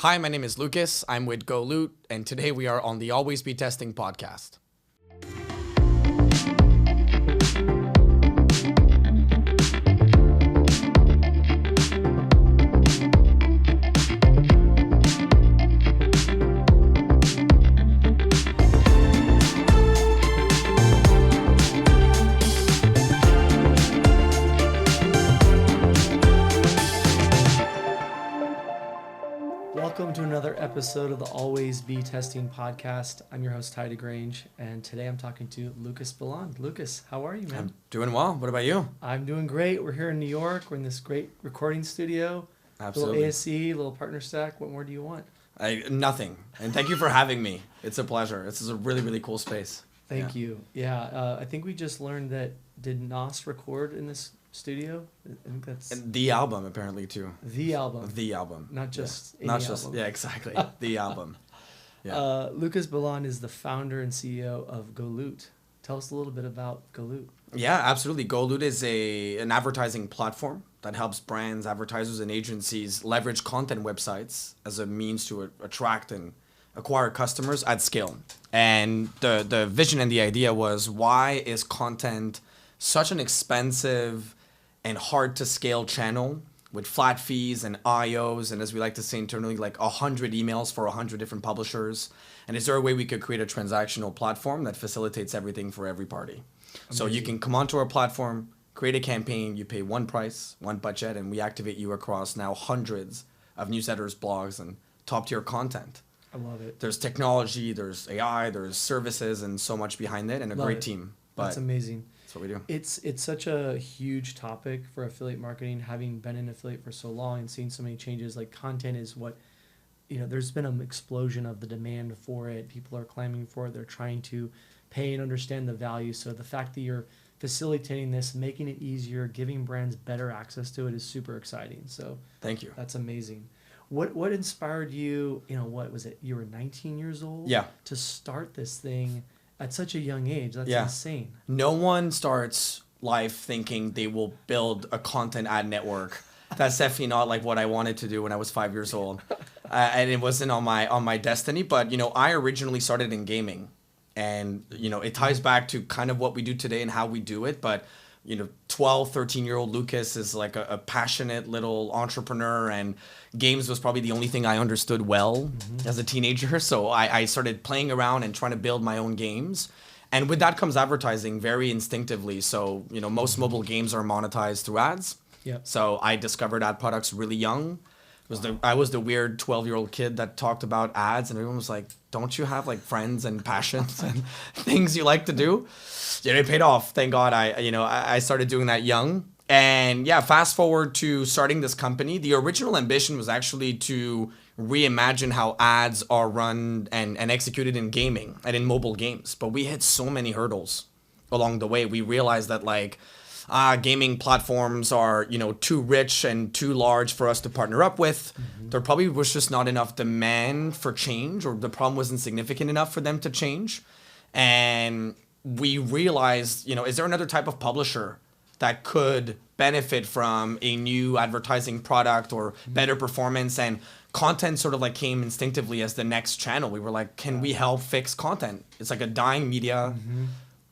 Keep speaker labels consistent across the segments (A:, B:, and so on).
A: Hi, my name is Lucas. I'm with Goloot, and today we are on the Always Be Testing podcast.
B: Welcome to another episode of the Always Be Testing podcast. I'm your host, Tye DeGrange, and today I'm talking to Lucas Beland. Lucas, how are you, man?
A: I'm doing well. What about you?
B: I'm doing great. We're here in New York. We're in this great recording studio.
A: Absolutely.
B: Little ASC, little partner stack. What more do you want?
A: Nothing. And thank you for having me. It's a pleasure. This is a really, really cool space.
B: Thank you. Yeah, I think we just learned that did Nas record in this studio? I think that's
A: And the album, apparently, too.
B: the album.
A: The album.
B: Not just any
A: Not
B: album.
A: just, yeah, exactly. The album. Yeah.
B: Lucas Beland is the founder and CEO of Goloot. Tell us a little bit about Goloot.
A: Yeah, absolutely. Goloot is an advertising platform that helps brands, advertisers, and agencies leverage content websites as a means to attract and acquire customers at scale. And the vision and the idea was, why is content such an expensive and hard to scale channel with flat fees and IOs, and as we like to say internally, like 100 emails for 100 different publishers? And is there a way we could create a transactional platform that facilitates everything for every party? Amazing. So you can come onto our platform, create a campaign, you pay one price, one budget, and we activate you across now hundreds of newsletters, blogs, and top tier content.
B: I love it.
A: There's technology, there's AI, there's services, and so much behind it, and a great team.
B: That's amazing.
A: That's what we do.
B: It's such a huge topic for affiliate marketing, having been an affiliate for so long and seeing so many changes. Like, content is what, there's been an explosion of the demand for it. People are clamoring for it. They're trying to pay and understand the value. So the fact that you're facilitating this, making it easier, giving brands better access to it is super exciting. So
A: thank you.
B: That's amazing. What inspired you, what was it? You were 19 years old?
A: Yeah.
B: To start this thing at such a young age. That's insane.
A: No one starts life thinking they will build a content ad network. That's definitely not like what I wanted to do when I was 5 years old. And it wasn't on my destiny. But, I originally started in gaming. And, it ties back to kind of what we do today and how we do it. But, 12, 13-year-old Lucas is like a passionate little entrepreneur, and games was probably the only thing I understood well as a teenager. So I started playing around and trying to build my own games. And with that comes advertising very instinctively. So, most mobile games are monetized through ads.
B: Yep.
A: So I discovered ad products really young. I was the weird 12-year-old kid that talked about ads, and everyone was like, don't you have like friends and passions and things you like to do? Yeah, it paid off. Thank God I started doing that young. And yeah, fast forward to starting this company. The original ambition was actually to reimagine how ads are run and executed in gaming and in mobile games. But we hit so many hurdles along the way. We realized that gaming platforms are, too rich and too large for us to partner up with. There probably was just not enough demand for change, or the problem wasn't significant enough for them to change. And we realized, is there another type of publisher that could benefit from a new advertising product or better performance? And content sort of came instinctively as the next channel. We were like, can we help fix content? It's like a dying media.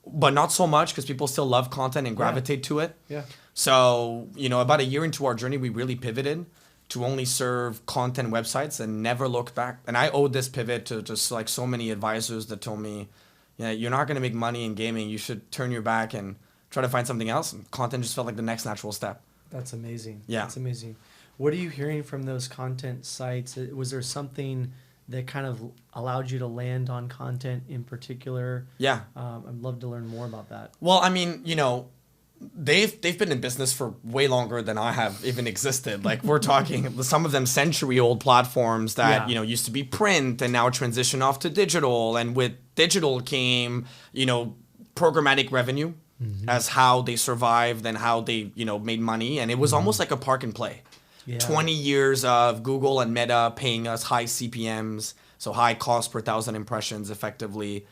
A: But not so much, because people still love content and gravitate to it.
B: Yeah.
A: So, about a year into our journey, we really pivoted to only serve content websites and never look back. And I owed this pivot to just so many advisors that told me, you're not going to make money in gaming. You should turn your back and try to find something else. And content just felt like the next natural step.
B: That's amazing.
A: Yeah.
B: That's amazing. What are you hearing from those content sites? Was there something that kind of allowed you to land on content in particular?
A: Yeah.
B: I'd love to learn more about that.
A: Well, I mean, they've been in business for way longer than I have even existed. Like, we're talking some of them century-old platforms that, used to be print and now transition off to digital. And with digital came, programmatic revenue as how they survived and how they, made money. And it was almost like a park and play. Yeah. 20 years of Google and Meta paying us high CPMs, so high cost per 1,000 impressions effectively.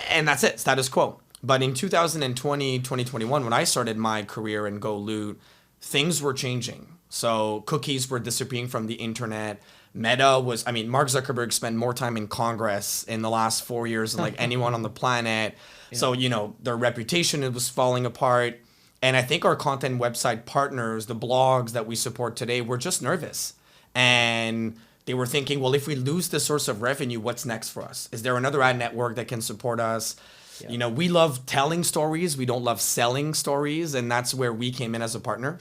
A: And that's it, status quo. But in 2020, 2021, when I started my career in Goloot, things were changing. So cookies were disappearing from the internet. Meta was, I mean, Mark Zuckerberg spent more time in Congress in the last 4 years than like anyone on the planet. Yeah. So, you know, their reputation was falling apart. And I think our content website partners, the blogs that we support today, were just nervous. And they were thinking, well, if we lose this source of revenue, what's next for us? Is there another ad network that can support us? Yeah. You know, we love telling stories. We don't love selling stories. And that's where we came in as a partner.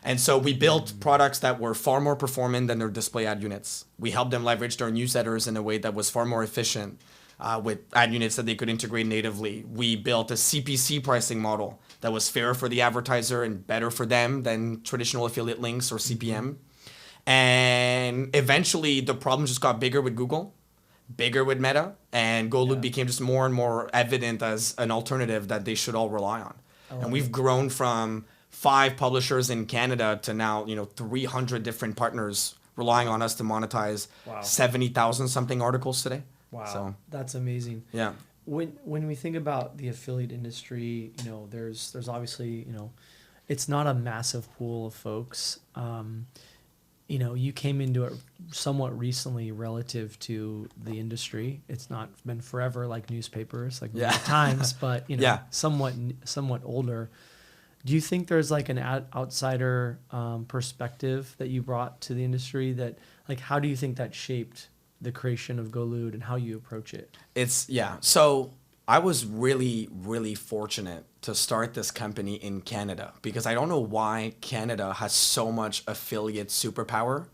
A: And so we built products that were far more performant than their display ad units. We helped them leverage their newsletters in a way that was far more efficient with ad units that they could integrate natively. We built a CPC pricing model that was fairer for the advertiser and better for them than traditional affiliate links or CPM. And eventually the problem just got bigger with Google, bigger with Meta, and Goloot became just more and more evident as an alternative that they should all rely on. And we've grown from 5 publishers in Canada to now, 300 different partners relying on us to monetize 70,000 something articles today.
B: Wow. So that's amazing.
A: Yeah.
B: When we think about the affiliate industry, there's obviously, it's not a massive pool of folks. You came into it somewhat recently relative to the industry. It's not been forever like newspapers, like New York Times, but somewhat older. Do you think there's like an outsider perspective that you brought to the industry that, like, how do you think that shaped the creation of Goloot and how you approach it?
A: So I was really, really fortunate to start this company in Canada because I don't know why Canada has so much affiliate superpower.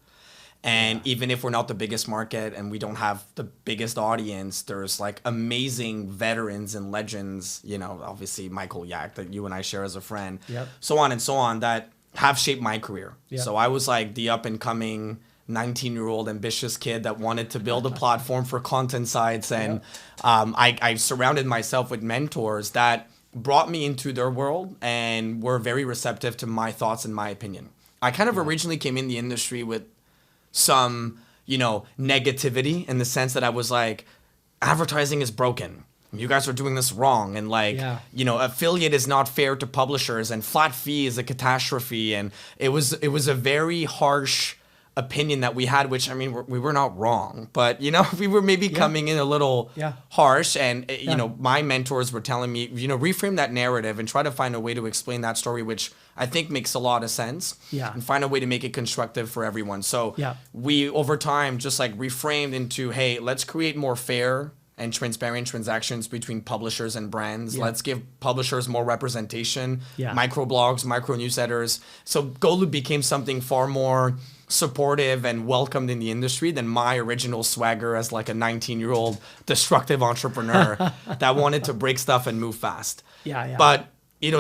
A: And even if we're not the biggest market and we don't have the biggest audience, there's like amazing veterans and legends, obviously Michael Yak that you and I share as a friend, so on and so on, that have shaped my career. So I was like the up and coming 19-year-old ambitious kid that wanted to build a platform for content sites. And I surrounded myself with mentors that brought me into their world and were very receptive to my thoughts and my opinion. I kind of originally came in the industry with some, negativity in the sense that I was like, advertising is broken. You guys are doing this wrong. And affiliate is not fair to publishers and flat fee is a catastrophe. And it was a very harsh opinion that we had, which, I mean, we were not wrong, but, we were maybe coming in a little harsh. And, my mentors were telling me, reframe that narrative and try to find a way to explain that story, which I think makes a lot of sense. And find a way to make it constructive for everyone. So we, over time, just like reframed into, hey, let's create more fair and transparent transactions between publishers and brands. Let's give publishers more representation, micro blogs, micro newsletters. So Goloot became something far more supportive and welcomed in the industry than my original swagger as like a 19-year-old destructive entrepreneur that wanted to break stuff and move fast. But,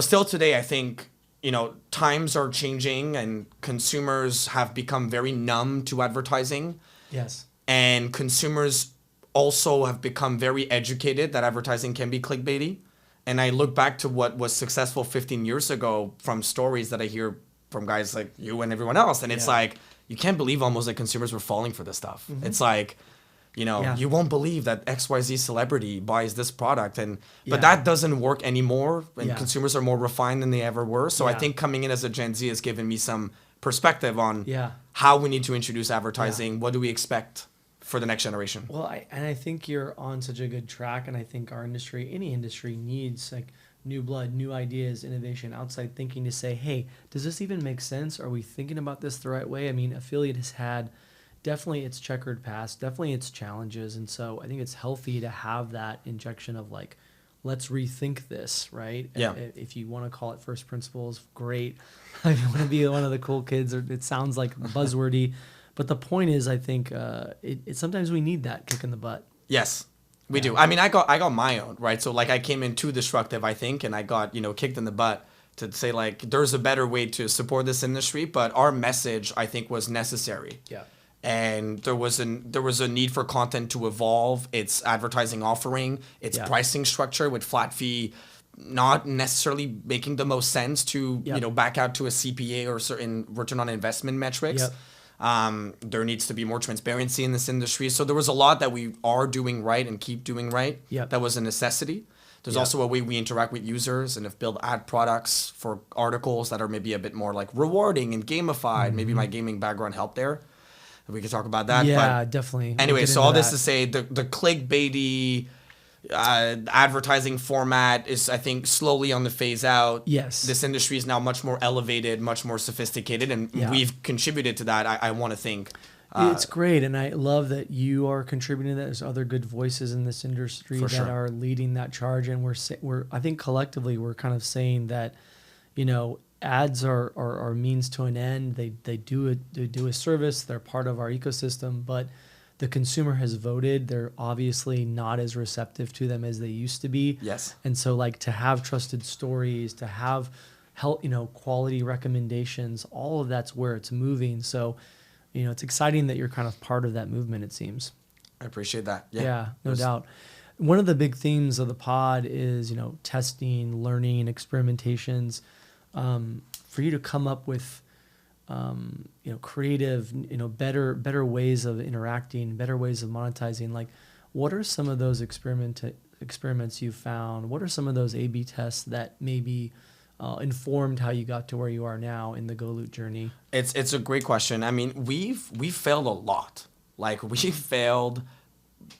A: still today, I think, times are changing and consumers have become very numb to advertising. And consumers also have become very educated that advertising can be clickbaity. And I look back to what was successful 15 years ago from stories that I hear from guys like you and everyone else. And it's like, you can't believe almost that consumers were falling for this stuff. It's like, you won't believe that XYZ celebrity buys this product. But that doesn't work anymore. And consumers are more refined than they ever were. So I think coming in as a Gen Z has given me some perspective on how we need to introduce advertising. What do we expect for the next generation?
B: Well, I think you're on such a good track. And I think our industry, any industry, needs like new blood, new ideas, innovation, outside thinking to say, hey, does this even make sense? Are we thinking about this the right way? I mean, affiliate has had definitely its checkered past, definitely its challenges. And so I think it's healthy to have that injection of like, let's rethink this, right? If you want to call it first principles, great. If you want to be one of the cool kids, or it sounds like buzzwordy. But the point is, I think sometimes we need that kick in the butt.
A: Yes. We do. I mean, I got my own, right? So like I came in too destructive, I think, and I got, kicked in the butt to say like there's a better way to support this industry, but our message I think was necessary. And there was a need for content to evolve its advertising offering, its pricing structure with flat fee not necessarily making the most sense to, back out to a CPA or certain return on investment metrics. There needs to be more transparency in this industry. So there was a lot that we are doing right and keep doing right. That was a necessity. There's
B: Yeah.
A: also a way we interact with users and have built ad products for articles that are maybe a bit more like rewarding and gamified. Maybe my gaming background helped there. We could talk about that.
B: Yeah,
A: But
B: definitely. We'll
A: anyway,
B: get
A: so
B: into
A: all this
B: that.
A: to say the clickbaity advertising format is, I think, slowly on the phase out.
B: Yes.
A: This industry is now much more elevated, much more sophisticated, and
B: Yeah.
A: we've contributed to that, I want to think.
B: It's great, and I love that you are contributing to that. There's other good voices in this industry
A: For
B: that
A: sure.
B: are leading that charge, and we're I think collectively we're kind of saying that, ads are means to an end. They do a service. They're part of our ecosystem, but the consumer has voted. They're obviously not as receptive to them as they used to be.
A: Yes.
B: And so, like, to have trusted stories, to have quality recommendations, all of that's where it's moving. So, it's exciting that you're kind of part of that movement, it seems.
A: I appreciate that.
B: Yeah, no doubt. One of the big themes of the pod is, testing, learning, experimentations. For you to come up with, creative, better ways of interacting, better ways of monetizing. Like, what are some of those experiments you found? What are some of those A/B tests that maybe informed how you got to where you are now in the Goloot journey?
A: It's a great question. I mean, we've failed a lot. Like, we failed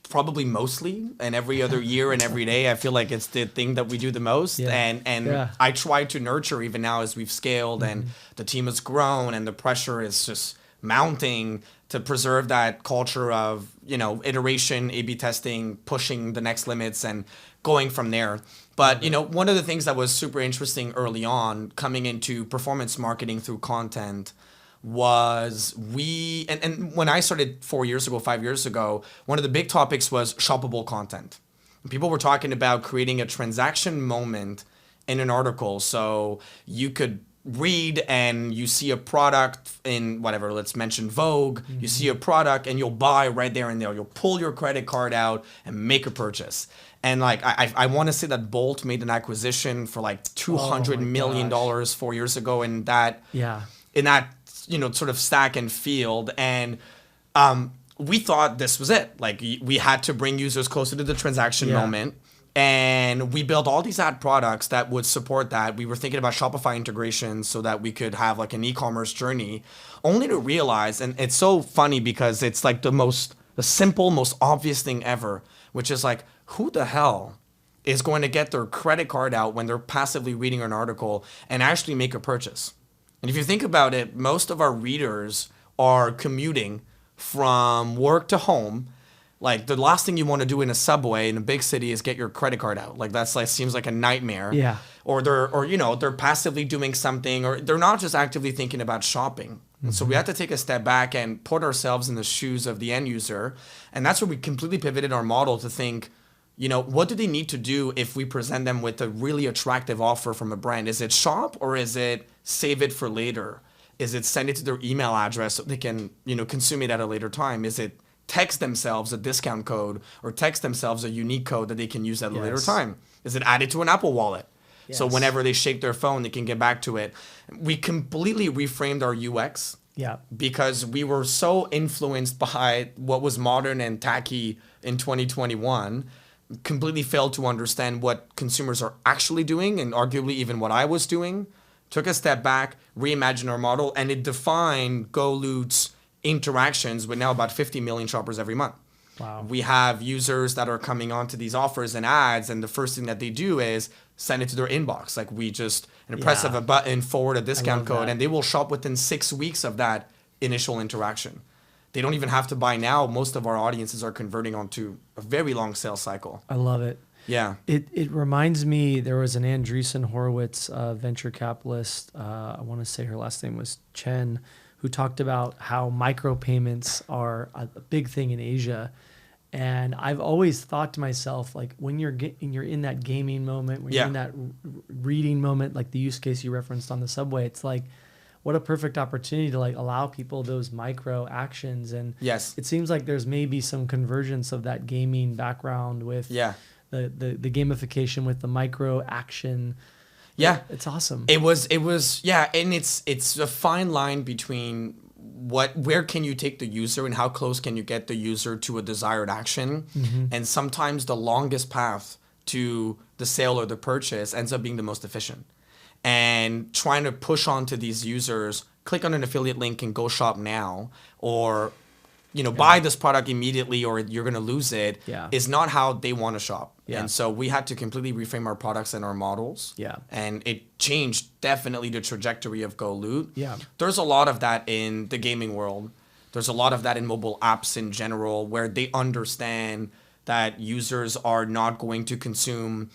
A: probably mostly, and every other year and every day I feel like it's the thing that we do the most.
B: Yeah.
A: And
B: Yeah.
A: I try to nurture even now as we've scaled and the team has grown and the pressure is just mounting to preserve that culture of, iteration, A/B testing, pushing the next limits and going from there. But, one of the things that was super interesting early on coming into performance marketing through content was and when I started 4 years ago, 5 years ago, one of the big topics was shoppable content. People were talking about creating a transaction moment in an article. So you could read and you see a product in whatever, let's mention Vogue, you see a product and you'll buy right there and there. You'll pull your credit card out and make a purchase. And like, I want to say that Bolt made an acquisition for like $200 million 4 years ago in that,
B: Yeah.
A: sort of stack and field. And we thought this was it. Like, we had to bring users closer to the transaction moment. And we built all these ad products that would support that. We were thinking about Shopify integrations so that we could have like an e-commerce journey, only to realize, and it's so funny because it's like the simple, most obvious thing ever, which is like, who the hell is going to get their credit card out when they're passively reading an article and actually make a purchase? And if you think about it, most of our readers are commuting from work to home. Like, the last thing you want to do in a subway in a big city is get your credit card out. Like, that's like seems like a nightmare.
B: Yeah.
A: Or they're passively doing something, or they're not just actively thinking about shopping. And so we had to take a step back and put ourselves in the shoes of the end user. And that's where we completely pivoted our model to think, what do they need to do if we present them with a really attractive offer from a brand? Is it shop, or is it save it for later? Is it send it to their email address so they can, consume it at a later time? Is it text themselves a discount code or text themselves a unique code that they can use at a later time? Is it added to an Apple Wallet? So
B: Yes.
A: whenever they shake their phone, they can get back to it. We completely reframed our UX
B: Yeah.
A: because we were so influenced by what was modern and tacky in 2021, completely failed to understand what consumers are actually doing, and arguably even what I was doing. Took a step back, reimagined our model, and it defined Goloot's interactions with now about 50 million shoppers every month.
B: Wow.
A: We have users that are coming onto these offers and ads, and the first thing that they do is send it to their inbox. Like, we just, in a press of a button, forward a discount code,
B: that.
A: and they will shop within 6 weeks of that initial interaction. They don't even have to buy now. Most of our audiences are converting onto a very long sales cycle.
B: I love it.
A: Yeah.
B: It reminds me, there was an Andreessen Horowitz venture capitalist, I want to say her last name was Chen, who talked about how micropayments are a big thing in Asia. And I've always thought to myself, like, when you're in that gaming moment, when you're in that reading moment, like the use case you referenced on the subway, it's like, what a perfect opportunity to like allow people those micro actions. And
A: Yes.
B: it seems like there's maybe some convergence of that gaming background with the gamification with the micro action.
A: Yeah.
B: It's awesome.
A: It was, and it's a fine line between where can you take the user and how close can you get the user to a desired action. And sometimes the longest path to the sale or the purchase ends up being the most efficient. And trying to push onto these users, click on an affiliate link and go shop now, or buy this product immediately or you're going to lose it, is not how they want to shop.
B: Yeah.
A: And so we had to completely reframe our products and our models.
B: Yeah.
A: And it changed definitely the trajectory of Goloot.
B: Yeah.
A: There's a lot of that in the gaming world. There's a lot of that in mobile apps in general, where they understand that users are not going to consume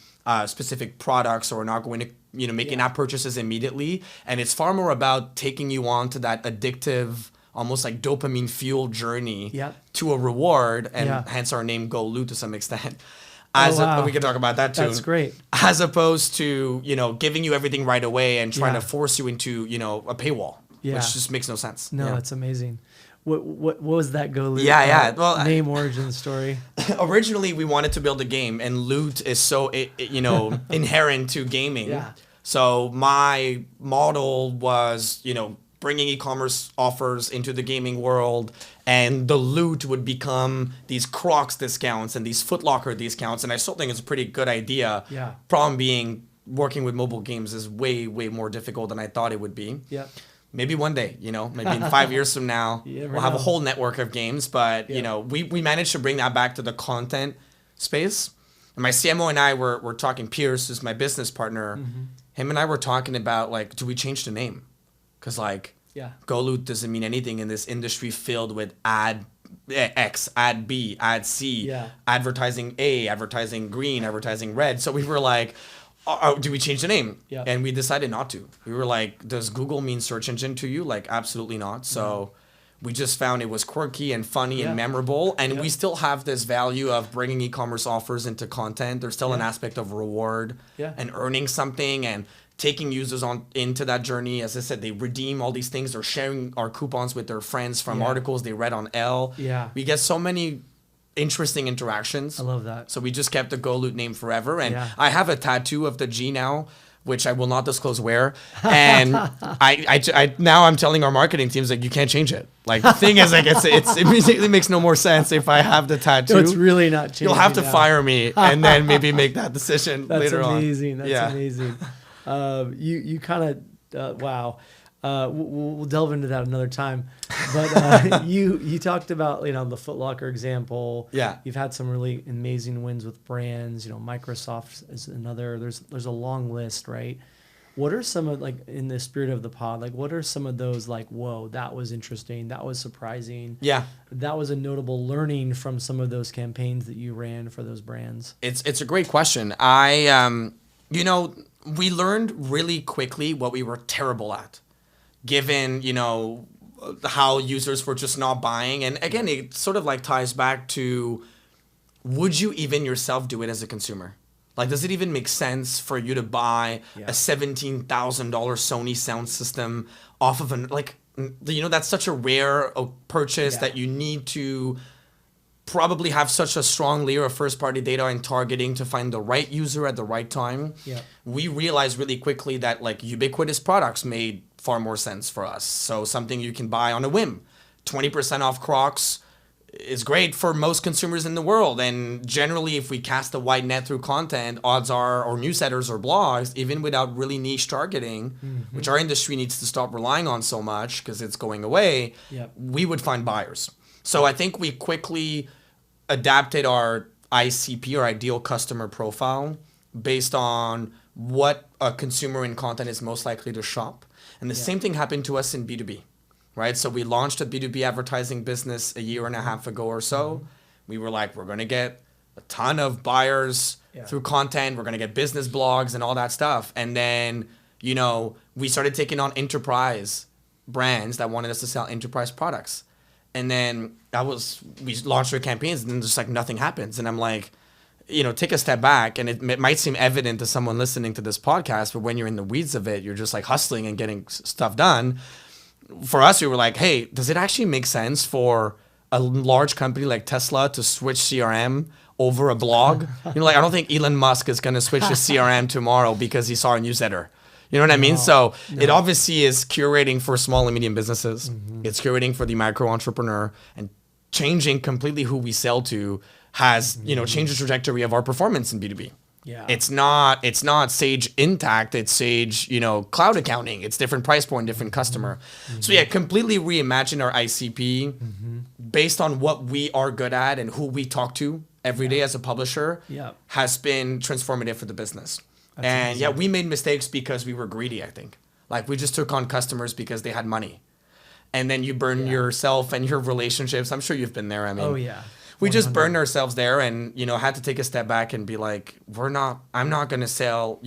A: specific products or not going to make in-app purchases immediately. And it's far more about taking you on to that addictive, almost like dopamine fueled journey to a reward, and hence our name Goloot to some extent. We can talk about that too.
B: That's great.
A: As opposed to, giving you everything right away and trying to force you into, a paywall, which just makes no sense.
B: No, that's amazing. What was that Goloot
A: Well,
B: name origin story?
A: Originally, we wanted to build a game, and loot is so inherent to gaming.
B: Yeah.
A: So my model was, bringing e-commerce offers into the gaming world, and the loot would become these Crocs discounts and these Foot Locker discounts, and I still think it's a pretty good idea.
B: Yeah.
A: Problem being, working with mobile games is way, way more difficult than I thought it would be.
B: Yeah.
A: Maybe one day, maybe in 5 years from now, we'll have a whole network of games. But, we managed to bring that back to the content space. And my CMO and I were talking, Pierce, who's my business partner. Him and I were talking about, do we change the name? Because, Goloot doesn't mean anything in this industry filled with ad X, ad B, ad C, advertising A, advertising green, advertising red. So we were like, do we change the name?
B: Yeah.
A: And we decided not to. We were like, does Google mean search engine to you? Absolutely not. So we just found it was quirky and funny and memorable. And we still have this value of bringing e-commerce offers into content. There's still an aspect of reward and earning something and taking users into that journey. As I said, they redeem all these things. They're sharing our coupons with their friends from articles they read on L.
B: Yeah.
A: We get so many interesting interactions.
B: I love that.
A: So we just kept the Goloot name forever. And I have a tattoo of the G now, which I will not disclose where. And I now I'm telling our marketing teams, you can't change it. The thing is, it immediately makes no more sense if I have the tattoo.
B: No, it's really not changing.
A: You'll have to fire me and then maybe make that decision later on.
B: That's amazing. You kind of, wow. We'll delve into that another time. But you talked about the Foot Locker example.
A: Yeah.
B: You've had some really amazing wins with brands. Microsoft is another. There's a long list, right? What are some of in the spirit of the pod? What are some of those whoa, that was interesting, that was surprising.
A: Yeah.
B: That was a notable learning from some of those campaigns that you ran for those brands.
A: It's a great question. We learned really quickly what we were terrible at, given, how users were just not buying. And again, it sort of ties back to, would you even yourself do it as a consumer? Does it even make sense for you to buy a $17,000 Sony sound system off of that's such a rare purchase that you need to probably have such a strong layer of first-party data and targeting to find the right user at the right time.
B: Yeah.
A: We realized really quickly that ubiquitous products made far more sense for us. So something you can buy on a whim. 20% off Crocs is great for most consumers in the world. And generally, if we cast a wide net through content, odds are, or newsletters or blogs, even without really niche targeting, which our industry needs to stop relying on so much because it's going away, we would find buyers. So I think we quickly adapted our ICP, or ideal customer profile, based on what a consumer in content is most likely to shop. And the same thing happened to us in B2B, right? So we launched a B2B advertising business a year and a half ago or so. We were we're going to get a ton of buyers through content. We're going to get business blogs and all that stuff. And then, we started taking on enterprise brands that wanted us to sell enterprise products. And then we launched our campaigns, and then just nothing happens. And I'm take a step back, and it might seem evident to someone listening to this podcast, but when you're in the weeds of it, you're just hustling and getting stuff done. For us, we were hey, does it actually make sense for a large company like Tesla to switch CRM over a blog? I don't think Elon Musk is going to switch his CRM tomorrow because he saw a newsletter. You know what I mean? So it obviously is curating for small and medium businesses. It's curating for the micro entrepreneur, and changing completely who we sell to has, changed the trajectory of our performance in B2B.
B: Yeah.
A: It's not Sage Intact. It's Sage, cloud accounting. It's different price point, different customer. So yeah, completely reimagine our ICP based on what we are good at and who we talk to every day as a publisher has been transformative for the business. That's amazing. Yeah, we made mistakes because we were greedy, I think. Like we just took on customers because they had money. And then you burn yourself and your relationships. I'm sure you've been there. I mean,
B: oh yeah.
A: We just burned ourselves there and, had to take a step back and be like, I'm not going to sell,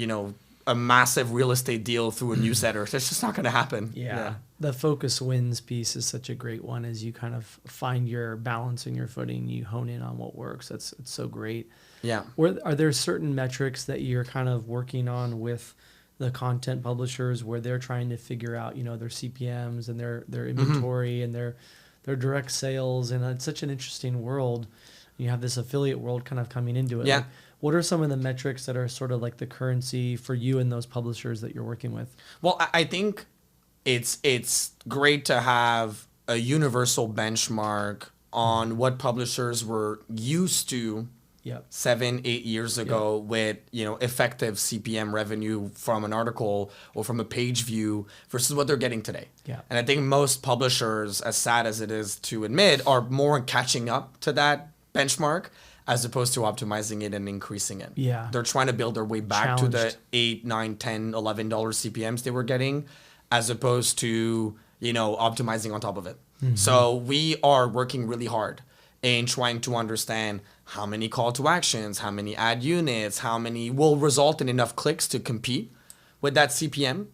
A: a massive real estate deal through a newsletter. It's just not going to happen.
B: Yeah. The focus wins piece is such a great one as you kind of find your balance and your footing, you hone in on what works. It's so great.
A: Yeah.
B: Are there certain metrics that you're kind of working on with the content publishers where they're trying to figure out, their CPMs and their inventory and their direct sales? And it's such an interesting world. You have this affiliate world kind of coming into it.
A: Yeah.
B: Like, what are some of the metrics that are sort of like the currency for you and those publishers that you're working with?
A: Well, I think it's great to have a universal benchmark on what publishers were used to 7-8 years ago with effective CPM revenue from an article or from a page view versus what they're getting today. And I think most publishers, as sad as it is to admit, are more catching up to that benchmark as opposed to optimizing it and increasing it. They're trying to build their way back to the $8, $9, $10, $11 CPMs they were getting as opposed to optimizing on top of it. So we are working really hard in trying to understand how many call to actions, how many ad units, how many will result in enough clicks to compete with that CPM.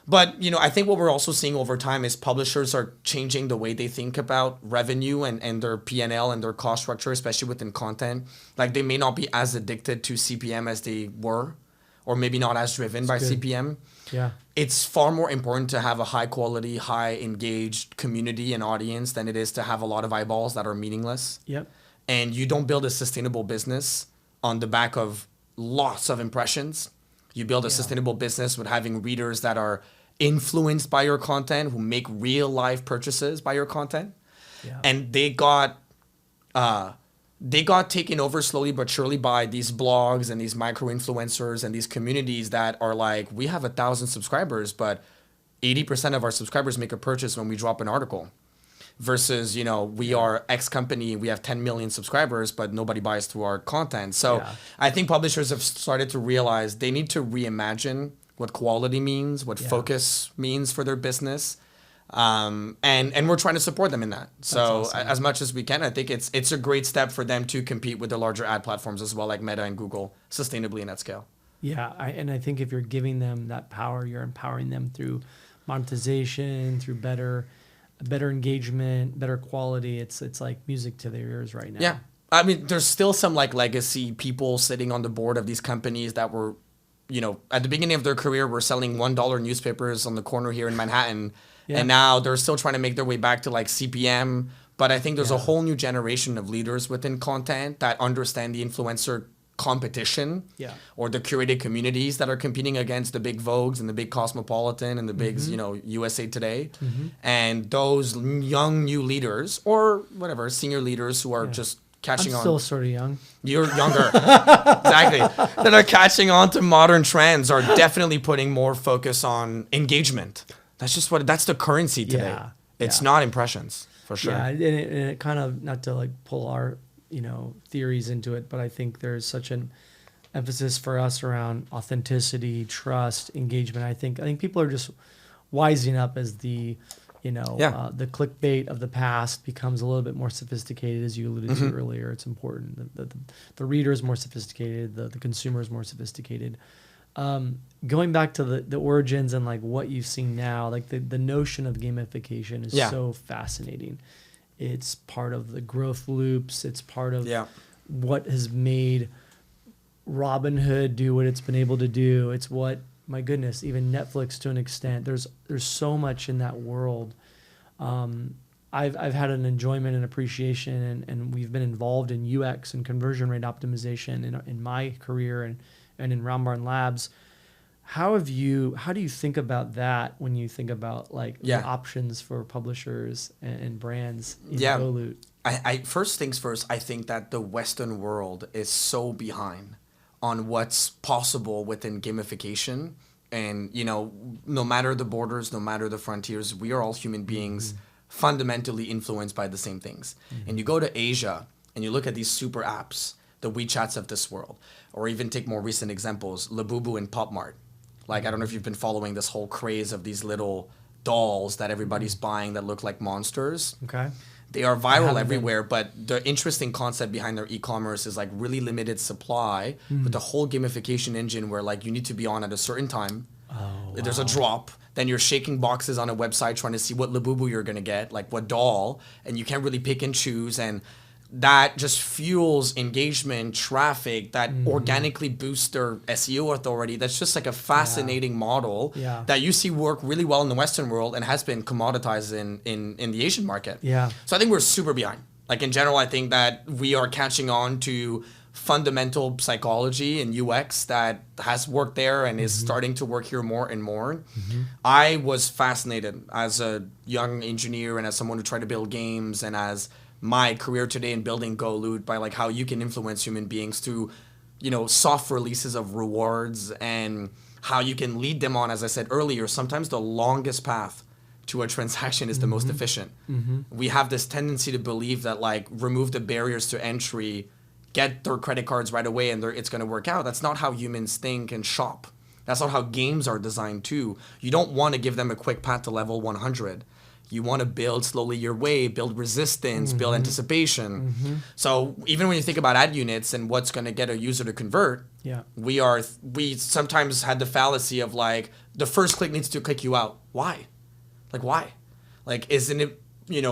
A: But, I think what we're also seeing over time is publishers are changing the way they think about revenue and their P&L and their cost structure, especially within content. Like they may not be as addicted to CPM as they were, or maybe not as driven by CPM. It's far more important to have a high quality, high engaged community and audience than it is to have a lot of eyeballs that are meaningless. And you don't build a sustainable business on the back of lots of impressions. You build a sustainable business with having readers that are influenced by your content, who make real life purchases by your content. And they got taken over slowly but surely by these blogs and these micro influencers and these communities that are like, we have 1,000 subscribers, but 80% of our subscribers make a purchase when we drop an article. Versus, we are X company, we have 10 million subscribers, but nobody buys through our content. So I think publishers have started to realize they need to reimagine what quality means, what focus means for their business. And we're trying to support them in that. So awesome. As much as we can, I think it's a great step for them to compete with the larger ad platforms as well, like Meta and Google, sustainably and at scale.
B: And I think if you're giving them that power, you're empowering them through monetization, through better engagement, better quality. It's like music to their ears right now.
A: I mean, there's still some like legacy people sitting on the board of these companies that were, at the beginning of their career were selling $1 newspapers on the corner here in Manhattan. And now they're still trying to make their way back to like CPM. But I think there's a whole new generation of leaders within content that understand the influencer competition or the curated communities that are competing against the big Vogues and the big Cosmopolitan and the big, USA Today. And those young new leaders or whatever, senior leaders who are just catching on.
B: I'm still sort of young.
A: You're younger. Exactly. That are catching on to modern trends are definitely putting more focus on engagement. That's the currency today. It's not impressions, for sure.
B: And it kind of, not to like pull our theories into it, but I think there's such an emphasis for us around authenticity, trust, engagement. I think people are just wising up as the the clickbait of the past becomes a little bit more sophisticated, as you alluded to earlier. It's important. The reader is more sophisticated. The consumer is more sophisticated. Going back to the origins and like what you've seen now, like the notion of gamification is so fascinating. It's part of the growth loops. It's part of what has made Robinhood do what it's been able to do. It's what, my goodness, even Netflix to an extent. There's so much in that world. I've had an enjoyment and appreciation, and we've been involved in UX and conversion rate optimization in my career and in Round Barn Labs. How do you think about that when you think about like the options for publishers and brands in Goloot?
A: I first things first, I think that the Western world is so behind on what's possible within gamification. And, no matter the borders, no matter the frontiers, we are all human beings fundamentally influenced by the same things. And you go to Asia and you look at these super apps, the WeChats of this world, or even take more recent examples, Labubu and PopMart. Like, I don't know if you've been following this whole craze of these little dolls that everybody's buying that look like monsters.
B: Okay.
A: They are viral everywhere, but the interesting concept behind their e-commerce is like really limited supply with the whole gamification engine where like you need to be on at a certain time.
B: Oh,
A: There's a drop. Then you're shaking boxes on a website trying to see what Labubu you're going to get, like what doll, and you can't really pick and choose. And that just fuels engagement, traffic, that organically boosts their SEO authority. That's just like a fascinating model that you see work really well in the Western world and has been commoditized in the Asian market.
B: Yeah.
A: So I think we're super behind. Like in general, I think that we are catching on to fundamental psychology and UX that has worked there and is starting to work here more and more. I was fascinated as a young engineer and as someone who tried to build games and as my career today in building Goloot by like how you can influence human beings through, soft releases of rewards and how you can lead them on, as I said earlier, sometimes the longest path to a transaction is the most efficient. We have this tendency to believe that like remove the barriers to entry, get their credit cards right away and it's going to work out. That's not how humans think and shop. That's not how games are designed too. You don't want to give them a quick path to level 100. You want to build slowly your way, build resistance, build anticipation. So even when you think about ad units and what's going to get a user to convert, we sometimes had the fallacy of like the first click needs to click you out. Why? Like, isn't it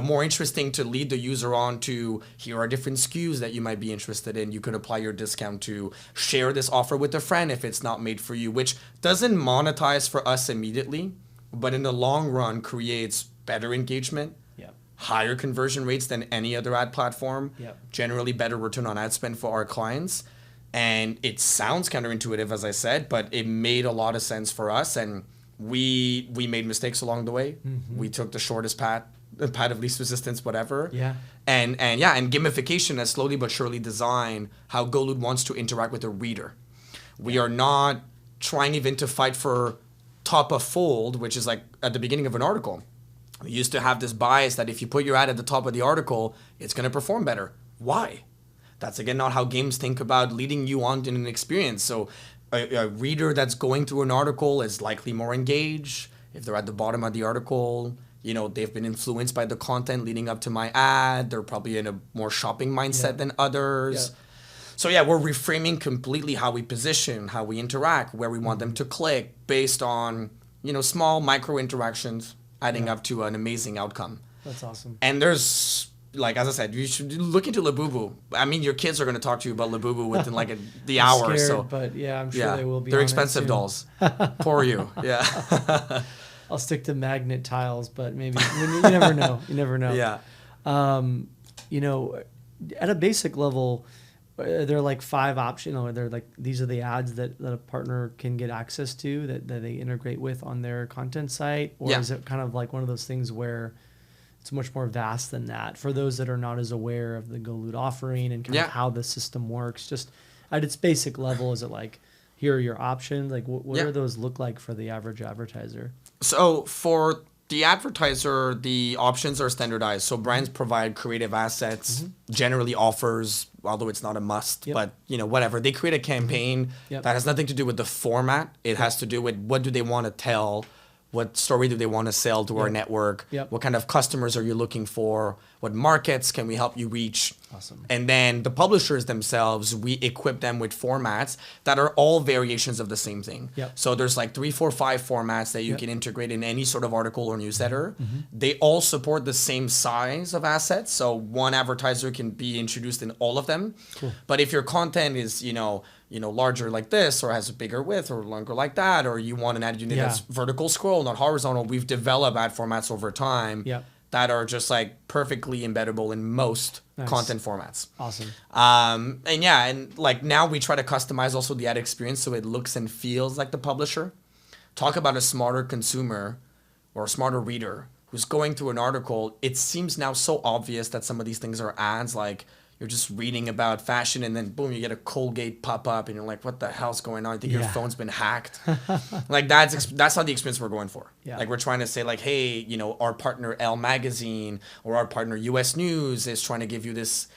A: more interesting to lead the user on to here are different SKUs that you might be interested in. You could apply your discount to share this offer with a friend if it's not made for you, which doesn't monetize for us immediately, but in the long run creates better engagement, higher conversion rates than any other ad platform, generally better return on ad spend for our clients. And it sounds counterintuitive, as I said, but it made a lot of sense for us. And we made mistakes along the way. We took the shortest path of least resistance, whatever. And gamification has slowly but surely designed how Goloot wants to interact with the reader. We are not trying even to fight for top of fold, which is like at the beginning of an article. We used to have this bias that if you put your ad at the top of the article, it's going to perform better. Why? That's again not how games think about leading you on in an experience. So a reader that's going through an article is likely more engaged. If they're at the bottom of the article, they've been influenced by the content leading up to my ad. They're probably in a more shopping mindset than others. So we're reframing completely how we position, how we interact, where we want them to click based on, small micro interactions adding up to an amazing outcome.
B: That's awesome.
A: And there's, like, as I said, you should look into Labubu. I mean, your kids are going to talk to you about Labubu within like the hour or so.
B: But I'm sure they will be.
A: They're
B: on
A: expensive dolls. Poor you. Yeah.
B: I'll stick to magnet tiles, but maybe you never know. You never know.
A: Yeah.
B: At a basic level, there are like 5 options. They're like these are the ads that a partner can get access to that they integrate with on their content site, or is it kind of like one of those things where it's much more vast than that for those that are not as aware of the Goloot offering and kind of how the system works? Just at its basic level, is it like here are your options? Like what do those look like for the average advertiser?
A: So for the advertiser, the options are standardized. So brands provide creative assets, generally offers, although it's not a must, but whatever. They create a campaign that has nothing to do with the format. It has to do with what do they want to tell, what story do they want to sell to our network, what kind of customers are you looking for, what markets can we help you reach.
B: Awesome.
A: And then the publishers themselves, we equip them with formats that are all variations of the same thing. So there's like 3, 4, 5 formats that you can integrate in any sort of article or newsletter. They all support the same size of assets. So one advertiser can be introduced in all of them. But if your content is, larger like this, or has a bigger width, or longer like that, or you want an ad unit that's vertical scroll, not horizontal, we've developed ad formats over time that are just like perfectly embeddable in most content formats.
B: Awesome.
A: And like now we try to customize also the ad experience so it looks and feels like the publisher. Talk about a smarter consumer or a smarter reader who's going through an article. It seems now so obvious that some of these things are ads. Like, you're just reading about fashion, and then boom, you get a Colgate pop up, and you're like, what the hell's going on? I think your phone's been hacked. Like that's not the experience we're going for.
B: Yeah.
A: Like we're trying to say like, hey, you know, our partner Elle Magazine or our partner US News is trying to give you this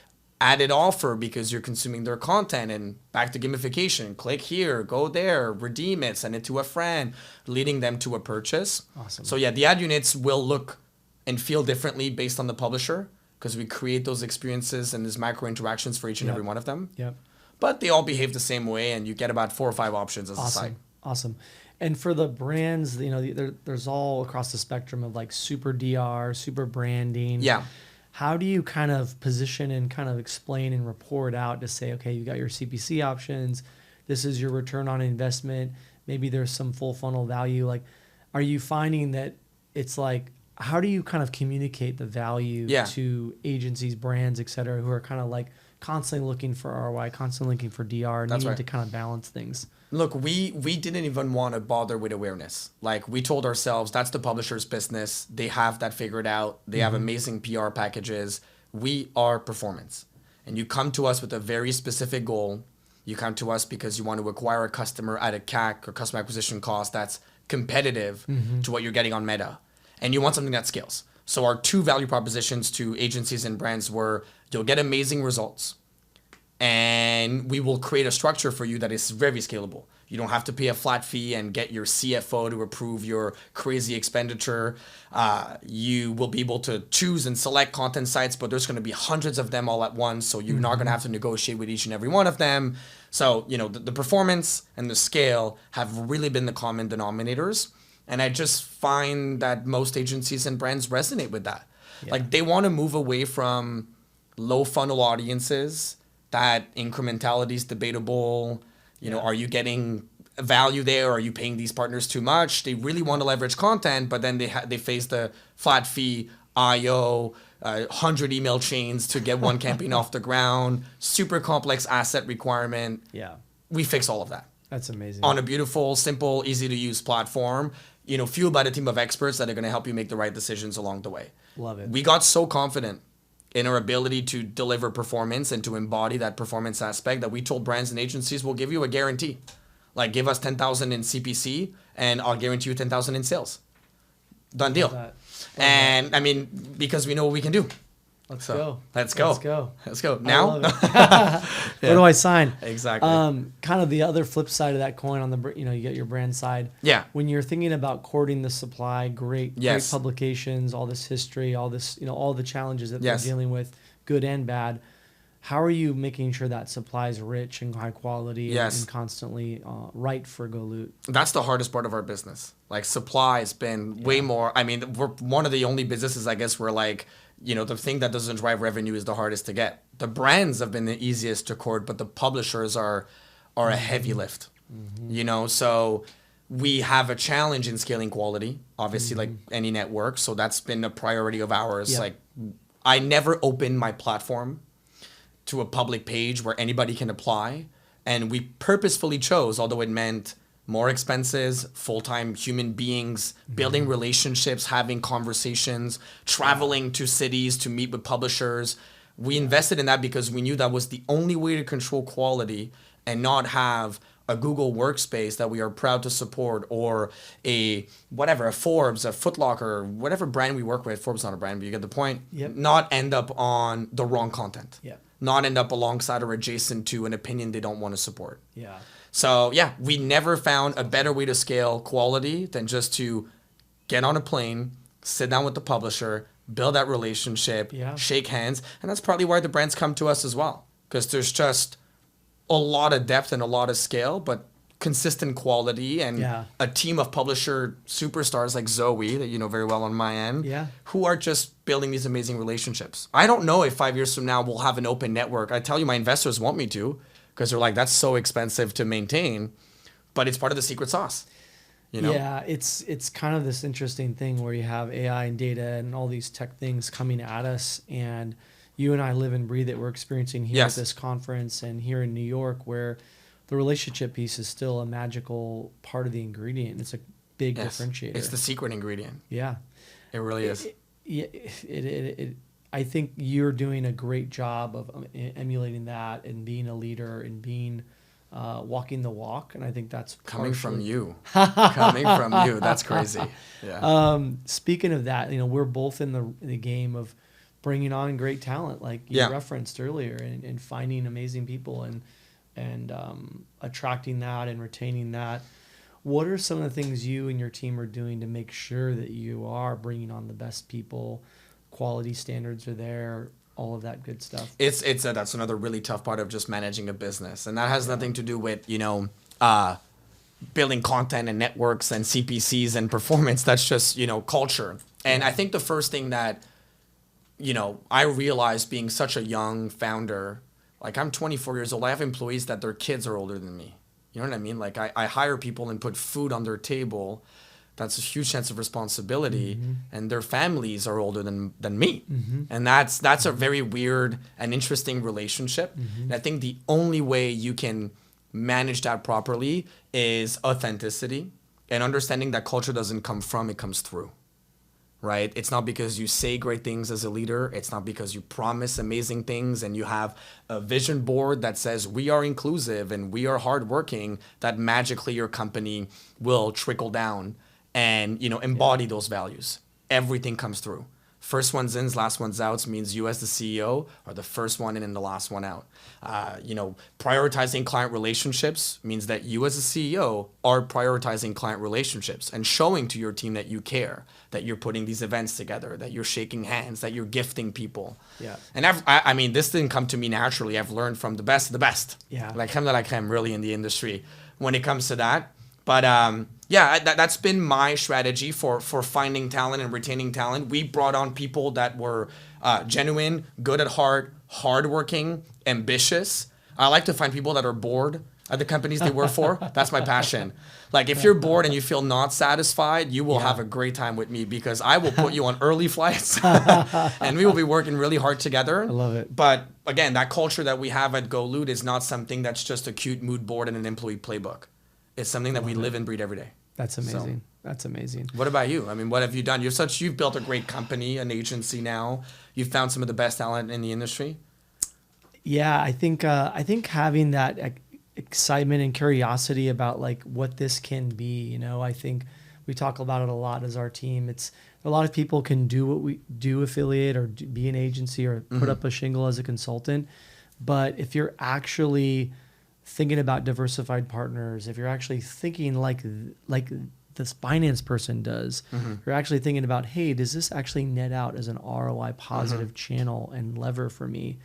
A: added offer because you're consuming their content, and back to gamification, click here, go there, redeem it, send it to a friend, leading them to a purchase.
B: Awesome.
A: So yeah, the ad units will look and feel differently based on the publisher because we create those experiences and these micro interactions for each and every one of them.
B: Yep.
A: But they all behave the same way, and you get about 4 or 5 options as a site.
B: Awesome. And for the brands, you know, there's all across the spectrum of like super DR, super branding.
A: Yeah.
B: How do you kind of position and kind of explain and report out to say, okay, you got your CPC options, this is your return on investment, maybe there's some full funnel value. Like, are you finding that it's like, how do you kind of communicate the value to agencies, brands, et cetera, who are kind of like constantly looking for ROI, constantly looking for DR, needing to kind of balance things?
A: Look, we didn't even want to bother with awareness. Like we told ourselves that's the publisher's business. They have that figured out. They have amazing PR packages. We are performance. And you come to us with a very specific goal. You come to us because you want to acquire a customer at a CAC or customer acquisition cost that's competitive to what you're getting on Meta. And you want something that scales. So our 2 value propositions to agencies and brands were you'll get amazing results, and we will create a structure for you that is very scalable. You don't have to pay a flat fee and get your CFO to approve your crazy expenditure. You will be able to choose and select content sites, but there's going to be hundreds of them all at once, so you're not going to have to negotiate with each and every one of them. So, you know, the performance and the scale have really been the common denominators. And I just find that most agencies and brands resonate with that. Yeah. Like they want to move away from low funnel audiences. That incrementality is debatable. You know, are you getting value there? Are you paying these partners too much? They really want to leverage content, but then they face the flat fee, IO, 100 email chains to get one campaign off the ground, super complex asset requirement.
B: Yeah.
A: We fix all of that.
B: That's amazing.
A: On a beautiful, simple, easy to use platform, you know, fueled by a team of experts that are going to help you make the right decisions along the way.
B: Love it.
A: We got so confident in our ability to deliver performance and to embody that performance aspect that we told brands and agencies we'll give you a guarantee. Like give us 10,000 in CPC and I'll guarantee you 10,000 in sales. Done deal. And I mean, because we know what we can do.
B: Let's go.
A: Let's go. Now?
B: Where do I sign?
A: Exactly.
B: Kind of the other flip side of that coin on the, you know, you get your brand side.
A: Yeah.
B: When you're thinking about courting the supply, great publications, all this history, all this, you know, all the challenges that they're dealing with, good and bad. How are you making sure that supply is rich and high quality and constantly right for Goloot?
A: That's the hardest part of our business. Like supply has been way more. I mean, we're one of the only businesses, I guess, where like, you know, the thing that doesn't drive revenue is the hardest to get. The brands have been the easiest to court, but the publishers are a heavy lift. You know, so we have a challenge in scaling quality, obviously, like any network. So that's been a priority of ours. Like I never open my platform to a public page where anybody can apply. And we purposefully chose, although it meant more expenses, full-time human beings, building relationships, having conversations, traveling to cities to meet with publishers. We invested in that because we knew that was the only way to control quality and not have a Google workspace that we are proud to support, or a Forbes, a Foot Locker, whatever brand we work with. Forbes is not a brand, but you get the point. Not end up on the wrong content. Not end up alongside or adjacent to an opinion they don't want to support. So we never found a better way to scale quality than just to get on a plane, sit down with the publisher, build that relationship, shake hands. And that's partly why the brands come to us as well, because there's just a lot of depth and a lot of scale, but consistent quality and a team of publisher superstars like Zoe, that you know very well on my end, who are just building these amazing relationships. I don't know if 5 years from now we'll have an open network. I tell you, my investors want me to, because they're like, that's so expensive to maintain, but it's part of the secret sauce. You know?
B: Yeah, it's kind of this interesting thing where you have AI and data and all these tech things coming at us, and you and I live and breathe it. We're experiencing here at this conference and here in New York, where the relationship piece is still a magical part of the ingredient. It's a big differentiator.
A: It's the secret ingredient.
B: Yeah.
A: It really is.
B: I think you're doing a great job of emulating that and being a leader and being walking the walk. And I think that's
A: coming from you. Coming from you. That's crazy. Yeah.
B: Speaking of that, we're both in the game of bringing on great talent, like you referenced earlier, and finding amazing people and attracting that and retaining that. What are some of the things you and your team are doing to make sure that you are bringing on the best people, quality standards are there, all of that good stuff?
A: That's another really tough part of just managing a business, and that has nothing to do with building content and networks and CPCs and performance. That's just culture. And I think the first thing that I realized being such a young founder, like I'm 24 years old, I have employees that their kids are older than me. You know what I mean? Like I hire people and put food on their table. That's a huge sense of responsibility, and their families are older than me. And that's a very weird and interesting relationship. And I think the only way you can manage that properly is authenticity and understanding that culture doesn't come from, it comes through. Right? It's not because you say great things as a leader. It's not because you promise amazing things and you have a vision board that says we are inclusive and we are hardworking, that magically your company will trickle down and embody those values. Everything comes through. First one's in, last one's out means you as the CEO are the first one in and the last one out. Prioritizing client relationships means that you as a CEO are prioritizing client relationships and showing to your team that you care, that you're putting these events together, that you're shaking hands, that you're gifting people. Yeah. And I mean, this didn't come to me naturally. I've learned from the best of the best. Yeah. Like crème de la crème really in the industry when it comes to that. But that's been my strategy for finding talent and retaining talent. We brought on people that were genuine, good at heart, hardworking, ambitious. I like to find people that are bored at the companies they work for. That's my passion. Like if you're bored and you feel not satisfied, you will have a great time with me because I will put you on early flights and we will be working really hard together. I love it. But again, that culture that we have at Goloot is not something that's just a cute mood board and an employee playbook. It's something that we live and breathe every day.
B: That's amazing. That's amazing.
A: What about you? I mean, what have you done? You've built a great company, an agency now. You've found some of the best talent in the industry.
B: Yeah, I think having that excitement and curiosity about like what this can be, I think we talk about it a lot as our team. It's a lot of people can do what we do, affiliate or be an agency or put up a shingle as a consultant. But if you're actually thinking about diversified partners, if you're actually thinking like this finance person does, you're actually thinking about, hey, does this actually net out as an ROI positive channel and lever for me?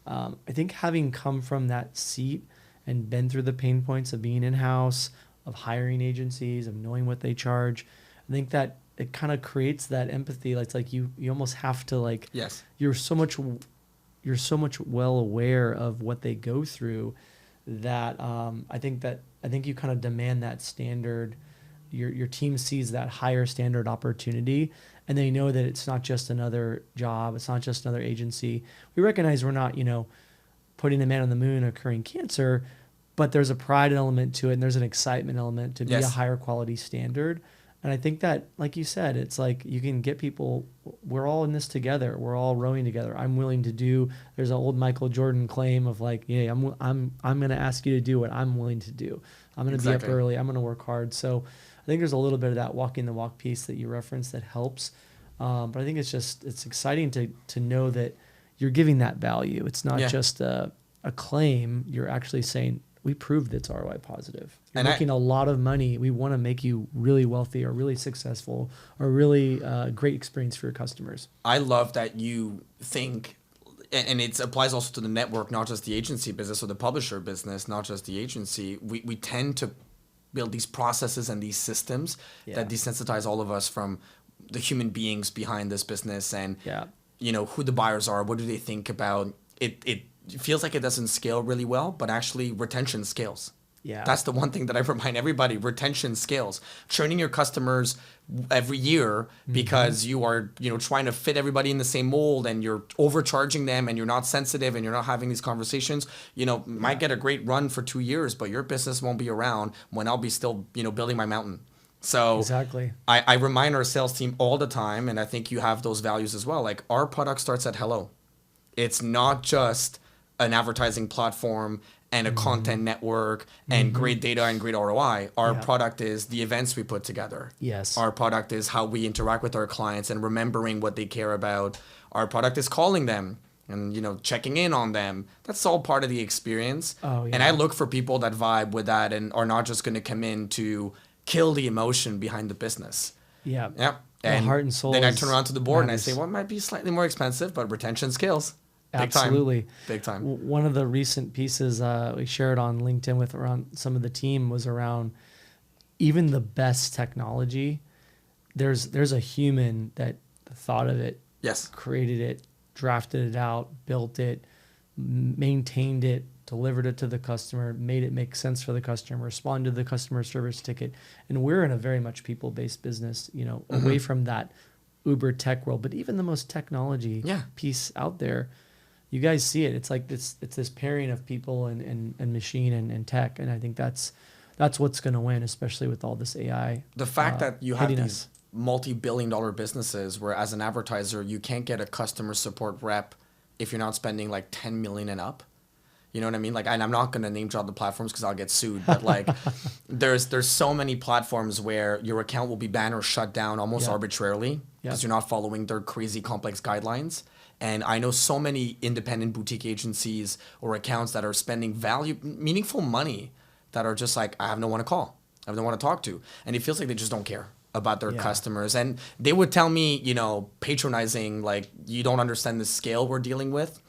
B: I think having come from that seat and been through the pain points of being in-house, of hiring agencies, of knowing what they charge, I think that it kind of creates that empathy. It's like you almost have to you're so much well aware of what they go through that I think you kind of demand that standard. Your team sees that higher standard opportunity, and they know that it's not just another job, it's not just another agency. We recognize we're not, putting a man on the moon or curing cancer, but there's a pride element to it, and there's an excitement element to be a higher quality standard. And I think that, like you said, it's like you can get people, we're all in this together. We're all rowing together. I'm willing to do, there's an old Michael Jordan claim of like, yeah, I'm going to ask you to do what I'm willing to do. I'm going to be up early. I'm going to work hard. So I think there's a little bit of that walking the walk piece that you referenced that helps. But I think it's exciting to know that you're giving that value. It's not just a claim. You're actually saying, we proved it's ROI positive. You're making a lot of money. We want to make you really wealthy or really successful or really great experience for your customers.
A: I love that you think, and it applies also to the network, not just the agency business or the publisher business, not just the agency. We tend to build these processes and these systems that desensitize all of us from the human beings behind this business and who the buyers are, what do they think about it. It feels like it doesn't scale really well, but actually retention scales. Yeah. That's the one thing that I remind everybody, retention scales. Training your customers every year because you are, trying to fit everybody in the same mold and you're overcharging them and you're not sensitive and you're not having these conversations, might get a great run for 2 years, but your business won't be around when I'll be still, building my mountain. So
B: Exactly.
A: I remind our sales team all the time, and I think you have those values as well. Like, our product starts at hello. It's not just an advertising platform and a content network and great data and great ROI. Our
B: Yeah.
A: product is the events we put together.
B: Yes.
A: Our product is how we interact with our clients and remembering what they care about. Our product is calling them and, you know, checking in on them. That's all part of the experience.
B: Oh,
A: And I
B: yeah.
A: look for people that vibe with that and are not just going to come in to kill the emotion behind the business.
B: Yeah.
A: Yep.
B: The
A: And
B: heart and soul
A: then I
B: is
A: turn around to the board
B: matters.
A: and I say, well, it might be slightly more expensive, but retention scales. Big
B: Absolutely.
A: time. Big time.
B: One of the recent pieces we shared on LinkedIn with around some of the team was around even the best technology. There's a human that thought of it,
A: Yes.
B: created it, drafted it out, built it, maintained it, delivered it to the customer, made it make sense for the customer, responded to the customer service ticket. And we're in a very much people-based business, you know, away from that Uber tech world. But even the most technology
A: Yeah.
B: piece out there, you guys see it. It's like it's this pairing of people and machine and tech. And I think that's what's going to win, especially with all this AI.
A: The fact that you have
B: hitting
A: these
B: us.
A: multi-billion-dollar businesses where, as an advertiser, you can't get a customer support rep if you're not spending like 10 million and up. You know what I mean? Like, and I'm not going to name drop the platforms because I'll get sued. But like, there's so many platforms where your account will be banned or shut down almost
B: Yeah.
A: arbitrarily because
B: Yeah.
A: you're not following their crazy complex guidelines. And I know so many independent boutique agencies or accounts that are spending meaningful money that are just like, I have no one to call. I have no one to talk to. And it feels like they just don't care about their
B: Yeah.
A: customers. And they would tell me, you know, patronizing, like, you don't understand the scale we're dealing with.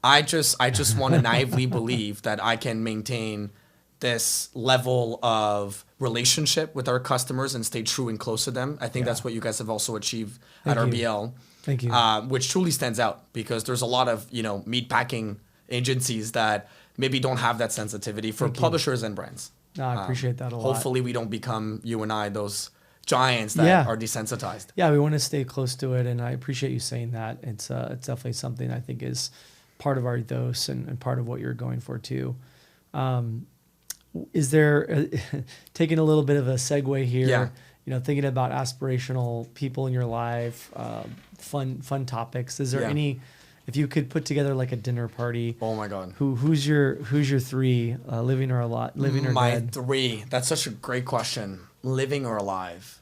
A: I just want to naively believe that I can maintain this level of relationship with our customers and stay true and close to them. I think
B: Yeah.
A: that's what you guys have also achieved at
B: Thank you.
A: RBL.
B: Thank you.
A: Which truly stands out because there's a lot of, you know, meat packing agencies that maybe don't have that sensitivity for
B: Thank you.
A: publishers and brands.
B: No, I appreciate that a lot.
A: Hopefully we don't become, you and I, those giants that
B: Yeah.
A: are desensitized.
B: Yeah, we want to stay close to it, and I appreciate you saying that. It's definitely something I think is part of our ethos and part of what you're going for too. Is there taking a little bit of a segue here?
A: Yeah.
B: You know, thinking about aspirational people in your life, fun topics. Is there
A: Yeah.
B: any? If you could put together like a dinner party,
A: Oh my God.
B: who's your three, living or living or
A: My
B: dead?
A: three. That's such a great question. Living or alive?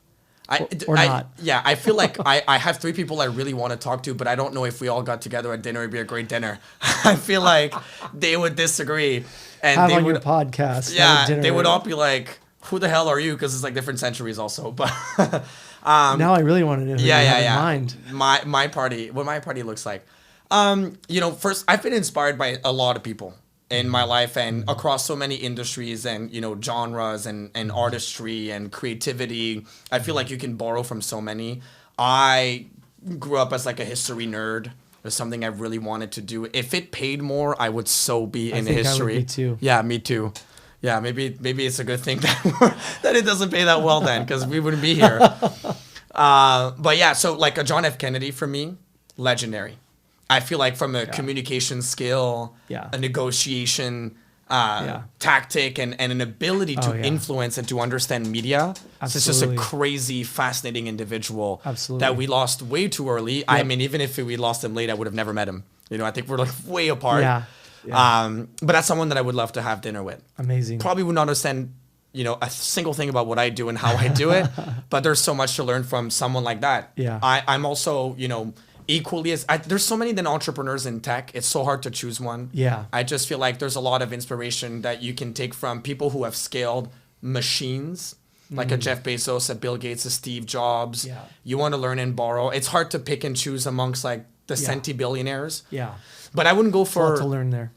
B: Or not.
A: Yeah, I feel like I have three people I really want to talk to, but I don't know if we all got together at dinner, it'd be a great dinner. I feel like they would disagree. And
B: Have
A: they
B: on
A: would,
B: your podcast.
A: yeah,
B: have a dinner
A: they would
B: with-
A: all be like, who the hell are you? Because it's like different centuries also. But
B: Now I really want to know who you have in mind.
A: My party, what my party looks like. You know, first, I've been inspired by a lot of people in my life and across so many industries and, you know, genres and artistry and creativity. I feel like you can borrow from so many. I grew up as like a history nerd. It was something I really wanted to do. If it paid more, I would so be in
B: think I would
A: history.
B: be too.
A: Yeah, me too. Yeah, maybe it's a good thing that it doesn't pay that well then, because we wouldn't be here. But yeah, so like a John F. Kennedy for me, legendary. I feel like from a communication skill,
B: Yeah.
A: a negotiation
B: Yeah.
A: tactic, and an ability to
B: Oh, yeah.
A: influence and to understand media. So it's just a
B: Absolutely.
A: crazy, fascinating individual
B: Absolutely.
A: that we lost way too early. I mean, even if we lost him late, I would have never met him. You know, I think we're like way apart.
B: Yeah. Yeah.
A: But that's someone that I would love to have dinner with.
B: Amazing.
A: Probably would not understand, you know, a single thing about what I do and how I do it, but there's so much to learn from someone like that.
B: Yeah.
A: I'm also, you know, equally as there's so many entrepreneurs in tech. It's so hard to choose one.
B: Yeah.
A: I just feel like there's a lot of inspiration that you can take from people who have scaled machines, like a Jeff Bezos, a Bill Gates, a Steve Jobs.
B: Yeah.
A: You want to learn and borrow. It's hard to pick and choose amongst like the
B: Yeah.
A: centi-billionaires.
B: Yeah.
A: But I wouldn't go
B: A lot to
A: for
B: learn there.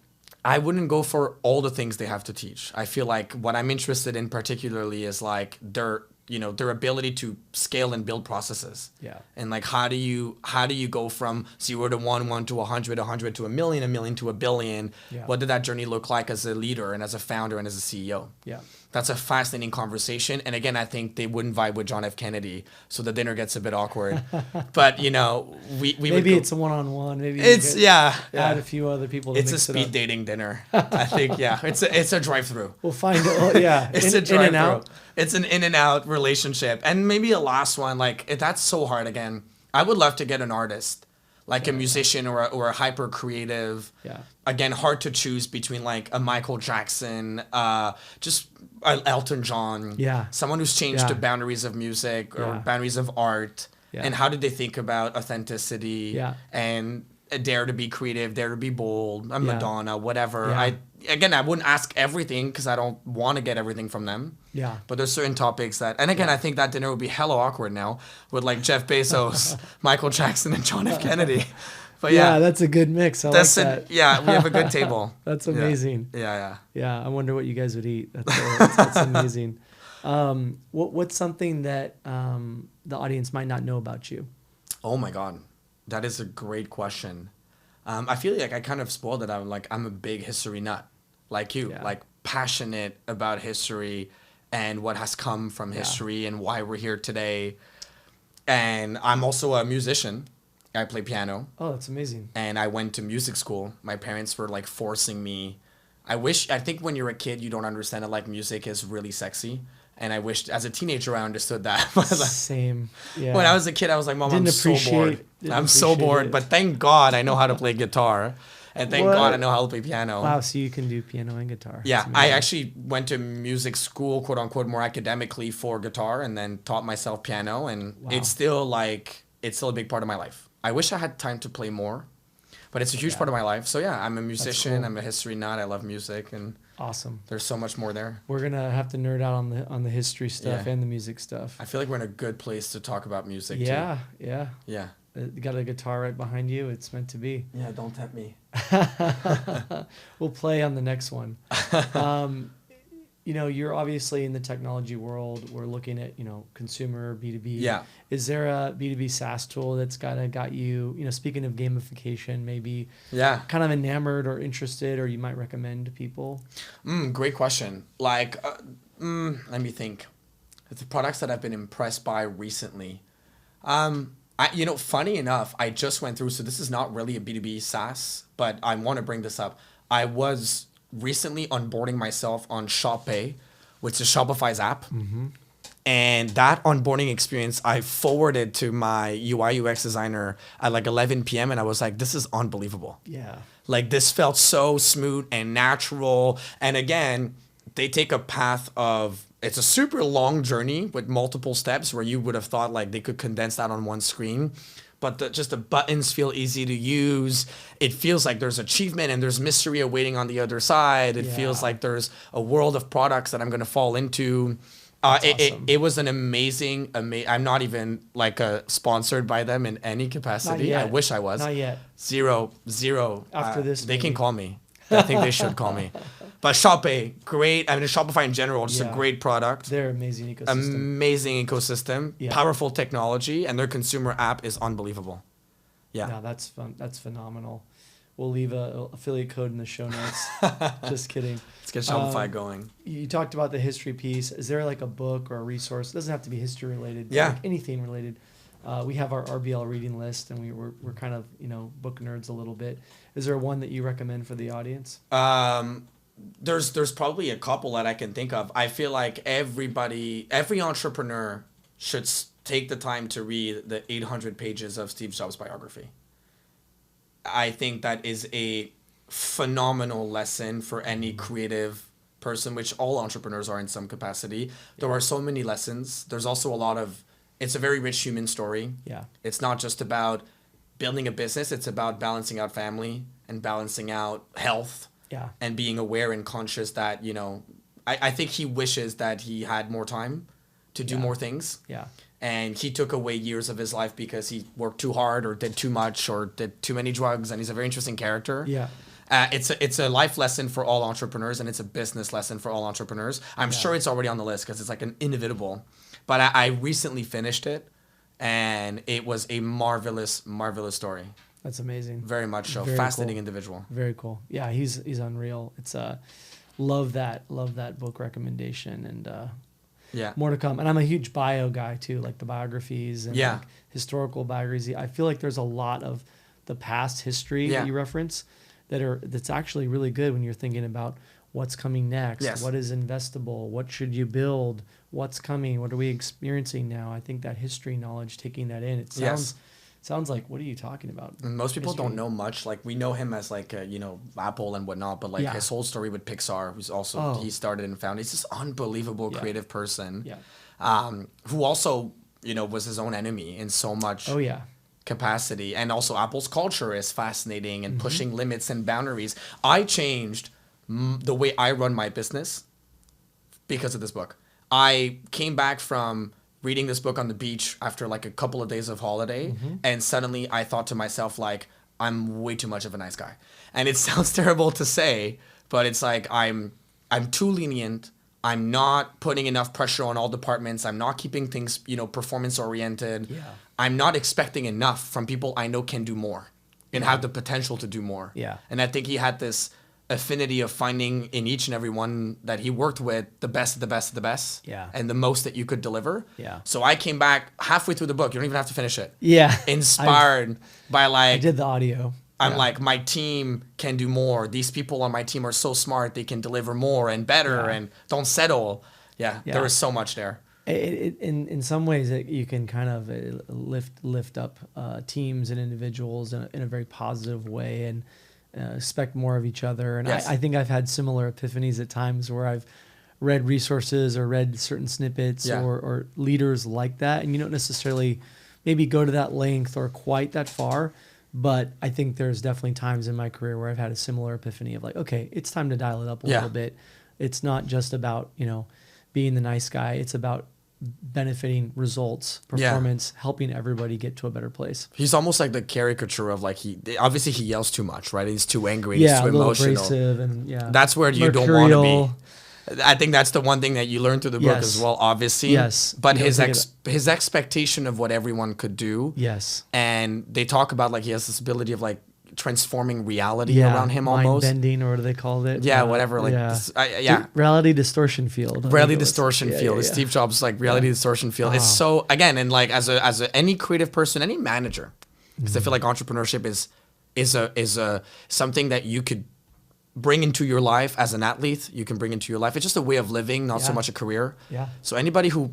A: I wouldn't go for all the things they have to teach. I feel like what I'm interested in particularly is like their ability to scale and build processes.
B: Yeah.
A: And like how do you go from 0 to 1 to 100 to a million to a billion?
B: Yeah.
A: What did that journey look like as a leader and as a founder and as a CEO?
B: Yeah.
A: That's a fascinating conversation. And again, I think they wouldn't vibe with John F. Kennedy, so the dinner gets a bit awkward. But we
B: maybe it's a one-on-one. Maybe
A: it's add
B: a few other people. To
A: it's
B: mix
A: a speed dating dinner. I think it's a drive-through.
B: We'll find it. Yeah,
A: it's a drive-through. In and out. It's an in and out relationship. And maybe a last one, like that's so hard. Again, I would love to get an artist, like a musician or a hyper creative.
B: Yeah.
A: Again, hard to choose between like a Michael Jackson, just Elton John.
B: Yeah.
A: Someone who's changed the boundaries of music or boundaries of art. Yeah. And how did they think about authenticity?
B: Yeah.
A: And dare to be creative, dare to be bold. Madonna, whatever. Yeah. I wouldn't ask everything because I don't want to get everything from them.
B: Yeah.
A: But there's certain topics that, and again, I think that dinner would be hella awkward now with like Jeff Bezos, Michael Jackson, and John F. Kennedy. But
B: that's a good mix. I like that.
A: We have a good table.
B: That's amazing.
A: Yeah.
B: I wonder what you guys would eat. That's amazing. What's something that the audience might not know about you?
A: Oh my God, that is a great question. I feel like I kind of spoiled it. I'm a big history nut, like you, like passionate about history and what has come from history and why we're here today. And I'm also a musician. I play piano.
B: Oh, that's amazing.
A: And I went to music school. My parents were like forcing me. I think when you're a kid, you don't understand that like music is really sexy. And I wished as a teenager, I understood that.
B: Same. Yeah.
A: When I was a kid, I was like, Mom, I'm so bored. I'm so bored. But thank God I know how to play guitar. And thank God I know how to play piano.
B: Wow, so you can do piano and guitar.
A: Yeah, I actually went to music school, quote unquote, more academically for guitar and then taught myself piano. And it's still a big part of my life. I wish I had time to play more, but it's a huge part of my life. So I'm a musician. Cool. I'm a history nut. I love music, and
B: awesome.
A: There's so much more there.
B: We're gonna have to nerd out on the history stuff and the music stuff.
A: I feel like we're in a good place to talk about music.
B: Yeah.
A: You
B: got a guitar right behind you. It's meant to be.
A: Yeah, don't tempt me.
B: We'll play on the next one. You're obviously in the technology world. We're looking at, consumer, B2B.
A: Yeah.
B: Is there a B2B SaaS tool that's got you, speaking of gamification, maybe kind of enamored or interested, or you might recommend to people?
A: Great question. Let me think. The products that I've been impressed by recently. Funny enough, I just went through, so this is not really a B2B SaaS, but I want to bring this up. I was recently onboarding myself on ShopPay, which is Shopify's app. Mm-hmm. And that onboarding experience, I forwarded to my UI UX designer at like 11 p.m. And I was like, this is unbelievable.
B: Yeah.
A: Like this felt so smooth and natural. And again, they take a path of, it's a super long journey with multiple steps where you would have thought like they could condense that on one screen. But the buttons feel easy to use. It feels like there's achievement and there's mystery awaiting on the other side. It feels like there's a world of products that I'm going to fall into.
B: Awesome.
A: It was an amazing. I'm not even sponsored by them in any capacity. I wish I was.
B: Not yet.
A: Zero.
B: After this,
A: they can call me. I think they should call me. But ShopPay, great. I mean, Shopify in general, just a great product.
B: They're amazing ecosystem.
A: Amazing ecosystem.
B: Yeah.
A: Powerful technology, and their consumer app is unbelievable. Yeah.
B: No, that's fun. That's phenomenal. We'll leave a affiliate code in the show notes. Just kidding.
A: Let's get Shopify going.
B: You talked about the history piece. Is there like a book or a resource? It doesn't have to be history related.
A: Yeah.
B: Like anything related. We have our RBL reading list, and we're kind of book nerds a little bit. Is there one that you recommend for the audience?
A: There's probably a couple that I can think of. I feel like every entrepreneur should take the time to read the 800 pages of Steve Jobs' biography. I think that is a phenomenal lesson for any creative person, which all entrepreneurs are in some capacity. There are so many lessons. There's also it's a very rich human story.
B: Yeah.
A: It's not just about building a business. It's about balancing out family and balancing out health.
B: Yeah.
A: And being aware and conscious that, I think he wishes that he had more time to do more things.
B: Yeah.
A: And he took away years of his life because he worked too hard or did too much or did too many drugs. And he's a very interesting character.
B: Yeah.
A: It's a life lesson for all entrepreneurs, and it's a business lesson for all entrepreneurs. I'm sure it's already on the list because it's like an inevitable. But I recently finished it, and it was a marvelous, marvelous story.
B: That's amazing.
A: Very much so.
B: Very
A: Fascinating
B: cool.
A: individual.
B: Very cool. Yeah, he's unreal. It's Love that book recommendation, and
A: Yeah.
B: more to come. And I'm a huge bio guy too, like the biographies and
A: Yeah.
B: like historical biographies. I feel like there's a lot of the past history that you reference that's actually really good when you're thinking about what's coming next,
A: Yes.
B: what is investable, what should you build, what's coming, what are we experiencing now. I think that history knowledge, taking that in, it sounds like, what are you talking about?
A: And most people
B: History.
A: don't know much. Like, we know him as like Apple and whatnot, but like his whole story with Pixar, who's also he started and founded. He's this unbelievable creative person.
B: Yeah.
A: Who also was his own enemy in so much
B: Oh yeah.
A: capacity. And also Apple's culture is fascinating and pushing limits and boundaries. I changed the way I run my business because of this book. I came back from reading this book on the beach after like a couple of days of holiday, and suddenly I thought to myself, like, I'm way too much of a nice guy. And it sounds terrible to say, but it's like I'm too lenient. I'm not putting enough pressure on all departments. I'm not keeping things, performance oriented.
B: Yeah.
A: I'm not expecting enough from people I know can do more and have the potential to do more.
B: Yeah.
A: And I think he had this affinity of finding in each and every one that he worked with the best of the best of the best.
B: Yeah.
A: And the most that you could deliver.
B: Yeah.
A: So I came back halfway through the book. You don't even have to finish it.
B: Yeah.
A: Inspired by
B: I
A: like,
B: did the audio.
A: I'm like, my team can do more. These people on my team are so smart. They can deliver more and better and don't settle. Yeah. There was so much there.
B: In some ways, you can kind of lift up teams and individuals in a very positive way, and expect more of each other. And I think I've had similar epiphanies at times where I've read resources or read certain snippets or leaders like that, and you don't necessarily maybe go to that length or quite that far. But I think there's definitely times in my career where I've had a similar epiphany of like, okay, it's time to dial it up a little bit. It's not just about, being the nice guy. It's about benefiting results, performance, helping everybody get to a better place.
A: He's almost like the caricature of like, he yells too much, right? He's too angry, he's too
B: a little
A: emotional.
B: abrasive, and
A: That's where you don't want to be. I think that's the one thing that you learn through the book as well, obviously.
B: Yes.
A: But his expectation of what everyone could do.
B: Yes.
A: And they talk about like he has this ability of like transforming reality around him almost.
B: Mind bending, or what do they call it?
A: Yeah, whatever. Like,
B: reality distortion field.
A: Reality distortion field. Steve Jobs like reality distortion field. It's so, again, and like as any creative person, any manager, because I feel like entrepreneurship is a something that you could bring into your life as an athlete. You can bring into your life. It's just a way of living, not so much a career.
B: Yeah.
A: So anybody who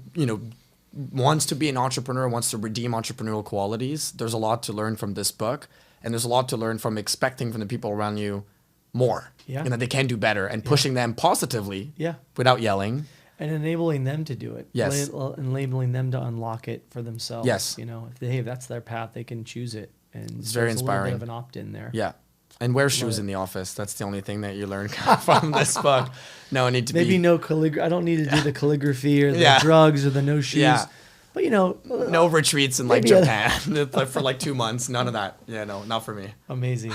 A: wants to be an entrepreneur, wants to redeem entrepreneurial qualities, there's a lot to learn from this book. And there's a lot to learn from expecting from the people around you more.
B: Yeah.
A: And that they can do better, and pushing them positively without yelling.
B: And enabling them to do it.
A: Yes.
B: Enabling them to unlock it for themselves.
A: Yes.
B: If that's their path, they can choose it. And
A: it's very inspiring.
B: A little bit of an opt-in there.
A: Yeah. And wear shoes in the office. That's the only thing that you learn from this book. No, I need to
B: maybe no calligraphy. I don't need to do the calligraphy or the drugs or the no shoes. Yeah. But
A: no retreats in like Japan for like 2 months. None of that. Yeah, no, not for me.
B: Amazing.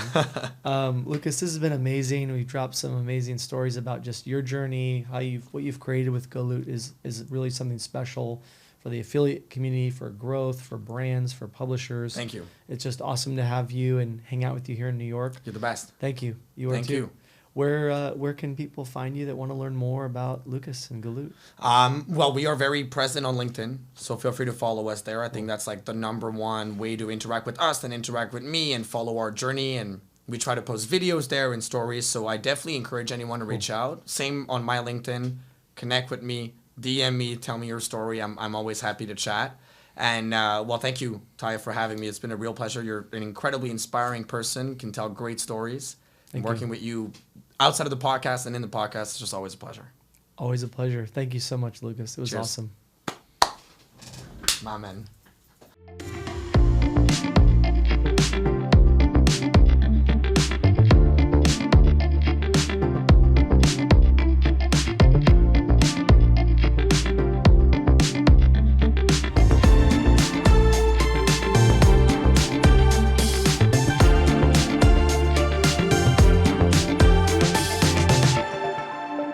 B: Lucas, this has been amazing. We've dropped some amazing stories about just your journey, what you've created with Goloot is really something special for the affiliate community, for growth, for brands, for publishers.
A: Thank you.
B: It's just awesome to have you and hang out with you here in New York.
A: You're the best.
B: Thank you. You are too. Thank you. Where can people find you that want to learn more about Lucas and Goloot?
A: Well, we are very present on LinkedIn, so feel free to follow us there. I think that's like the number one way to interact with us and interact with me and follow our journey. And we try to post videos there and stories, so I definitely encourage anyone to reach out. Same on my LinkedIn. Connect with me, DM me, tell me your story. I'm always happy to chat. And well, thank you, Tye, for having me. It's been a real pleasure. You're an incredibly inspiring person, can tell great stories. And working with you outside of the podcast and in the podcast, it's just always a pleasure.
B: Always a pleasure. Thank you so much, Lucas. It was awesome.
A: My man.